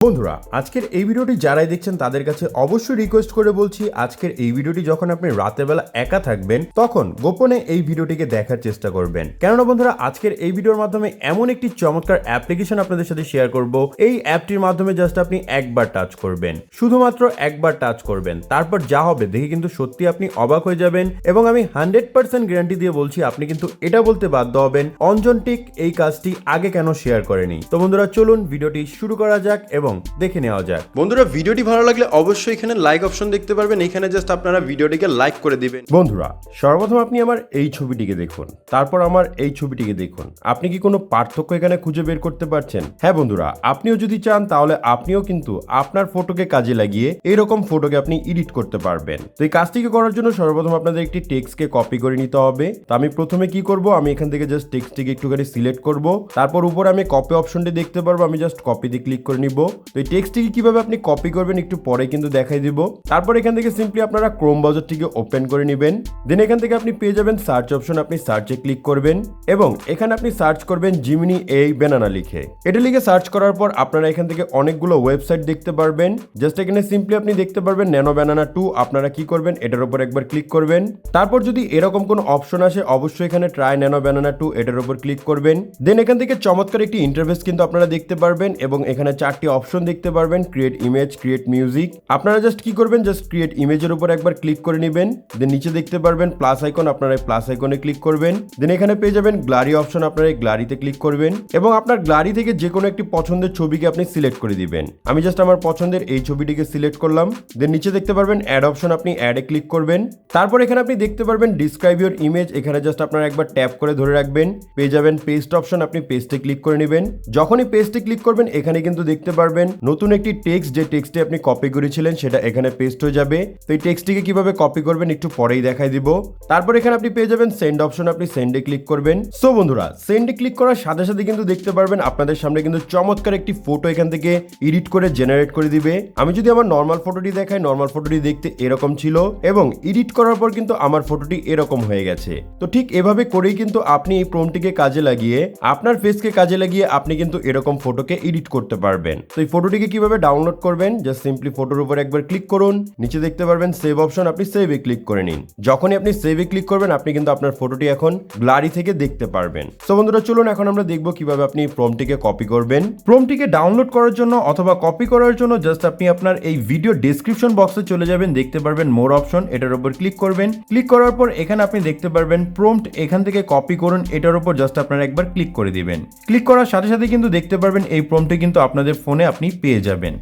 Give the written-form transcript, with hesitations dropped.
বন্ধুরা আজকের এই ভিডিওটি যারাই দেখছেন তাদের কাছে অবশ্যই রিকোয়েস্ট করে বলছি, আজকের এই ভিডিওটি যখন আপনি রাতের বেলা একা থাকবেন তখন গোপনে এই ভিডিওটিকে দেখার চেষ্টা করবেন। কেননা বন্ধুরা আজকের এই ভিডিওর মাধ্যমে এমন একটি চমৎকার অ্যাপ্লিকেশন আপনাদের সাথে শেয়ার করব। এই অ্যাপটির মাধ্যমে জাস্ট আপনি একবার টাচ করবেন, শুধুমাত্র একবার টাচ করবেন, তারপর যা হবে দেখে কিন্তু সত্যি আপনি অবাক হয়ে যাবেন এবং আমি 100% গ্যারান্টি দিয়ে বলছি আপনি কিন্তু এটা বলতে বাধ্য হবেন অঞ্জনটিক এই কাজটি আগে কেন শেয়ার করেনি। তো বন্ধুরা চলুন ভিডিওটি শুরু করা যাক এবং দেখে নেওয়া যাক। বন্ধুরা ভিডিওটি ভালো লাগলে অবশ্যই এখানে লাইক অপশন দেখতে পারবেন, এখানে জাস্ট আপনারা ভিডিওটিকে লাইক করে দিবেন। বন্ধুরা সর্বপ্রথম আপনি আমার এই ছবিটিকে দেখুন, তারপর আমার এই ছবিটিকে দেখুন। আপনি কি কোনো পার্থক্য এখানে খুঁজে বের করতে পারছেন? হ্যাঁ বন্ধুরা, আপনিও যদি চান তাহলে আপনিও কিন্তু আপনার ফটোকে কাজে লাগিয়ে এরকম ফটোকে আপনি এডিট করতে পারবেন। তো এই কাজটিকে করার জন্য সর্বপ্রথম আপনাদের একটি টেক্সটকে কপি করে নিতে হবে। তো আমি প্রথমে কি করব, আমি এখান থেকে জাস্ট টেক্সটটিকে একটুখানি সিলেক্ট করব, তারপর উপরে আমি কপি অপশনটি দেখতে পারবো, আমি জাস্ট কপিতে ক্লিক করে নিব। তো এই টেক্সটটিকে কিভাবে আপনি কপি করবেন একটু পরে কিন্তু দেখাই দিব। তারপর এখান থেকে সিম্পলি আপনারা ক্রোম ব্রাউজারটিকে ওপেন করে নেবেন, দেন এখান থেকে আপনি পেয়ে যাবেন সার্চ অপশন, আপনি সার্চে ক্লিক করবেন এবং এখানে আপনি সার্চ করবেন জিমিনি এই ব্যানানা লিখে। এটা লিখে সার্চ করার পর আপনারা এখান থেকে অনেকগুলো ওয়েবসাইট দেখতে পারবেন। জাস্ট এখানে সিম্পলি আপনি দেখতে পারবেন ন্যানো ব্যানানা 2। আপনারা কি করবেন, এটার উপর একবার ক্লিক করবেন, তারপর যদি এরকম কোনো অপশন আসে অবশ্যই এখানে ট্রাই ন্যানো ব্যানানা 2 এটার উপর ক্লিক করবেন। দেন এখান থেকে চমৎকার একটি ইন্টারফেস কিন্তু আপনারা দেখতে পারবেন এবং এখানে 4টি অপশন দেখতে পারবেন, ক্রিয়েট ইমেজ, ক্রিয়েট মিউজিক। আপনারা জাস্ট কি করবেন, জাস্ট ক্রিয়েট ইমেজের উপর একবার ক্লিক করে নেবেন। দেন নিচে দেখতে পারবেন প্লাস আইকন, আপনারা এই প্লাস আইকনে ক্লিক করবেন। দেন এখানে পেয়ে যাবেন গ্লারি অপশন, আপনারা এই গ্লারিতে ক্লিক করবেন এবং আপনার গ্লারি থেকে যে কোনো একটি পছন্দের ছবিকে আপনি সিলেক্ট করে দিবেন। আমি জাস্ট আমার পছন্দের এই ছবিটিকে সিলেক্ট করলাম। দেন নিচে দেখতে পারবেন অ্যাড অপশন, আপনি অ্যাডে ক্লিক করবেন। তারপর এখানে আপনি দেখতে পারবেন ডিসক্রাইব ইউর ইমেজ, এখানে জাস্ট আপনারা একবার ট্যাপ করে ধরে রাখবেন, পেয়ে যাবেন পেস্ট অপশন, আপনি পেস্টে ক্লিক করে নেবেন। যখনই পেস্টে ক্লিক করবেন এখানে কিন্তু দেখতে পারবেন নতুন একটি টেক্সট, যে টেক্সটে আপনি কপি করেছিলেন সেটা এখানে পেস্ট হয়ে যাবে। তো এই টেক্সটটিকে কিভাবে কপি করবেন একটু পরেই দেখাই দিব। তারপর এখানে আপনি পেয়ে যাবেন সেন্ড অপশন, আপনি সেন্ডে ক্লিক করবেন। সো বন্ধুরা সেন্ডে ক্লিক করার সাথে সাথে কিন্তু দেখতে পারবেন আপনাদের সামনে কিন্তু চমৎকার একটি ফটো এখান থেকে এডিট করে জেনারেট করে দিবে। আমি যদি আমার নর্মাল ফটোটি দেখাই, নর্মাল ফটোটি দেখতে এরকম ছিল এবং এডিট করার পর কিন্তু আমার ফটোটি এরকম হয়ে গেছে। তো ঠিক এভাবে করেই কিন্তু আপনি এই প্রম্পটটিকে কাজে লাগিয়ে আপনার ফেসকে কাজে লাগিয়ে আপনি কিন্তু এরকম ফটোকে এডিট করতে পারবেন। তো এই ফটোটিকে কিভাবে ডাউনলোড করবেন, জাস্ট সিম্পলি ফটোর উপর একবার ক্লিক করুন, নিচে দেখতে পারবেন সেভ অপশন, আপনি সেভে ক্লিক করে নিন। যখনই আপনি সেভে ক্লিক করবেন আপনি কিন্তু আপনার ফটোটি এখন গ্লারি থেকে দেখতে পারবেন। সো বন্ধুরা চলুন এখন আমরা দেখব কিভাবে আপনি প্রম্পটটিকে কপি করবেন। প্রম্পটটিকে ডাউনলোড করার জন্য অথবা কপি করার জন্য জাস্ট আপনি আপনার এই ভিডিও ডেসক্রিপশন বক্সে চলে যাবেন, দেখতে পারবেন মোর অপশন, এটার উপর ক্লিক করবেন। ক্লিক করার পর এখানে আপনি দেখতে পারবেন প্রম্পট, এখান থেকে কপি করুন, এটার উপর জাস্ট আপনারা একবার ক্লিক করে দিবেন। ক্লিক করার সাথে সাথে কিন্তু দেখতে পারবেন এই প্রম্পটটি কিন্তু আপনাদের ফোনে আপনি পেয়ে যাবেন।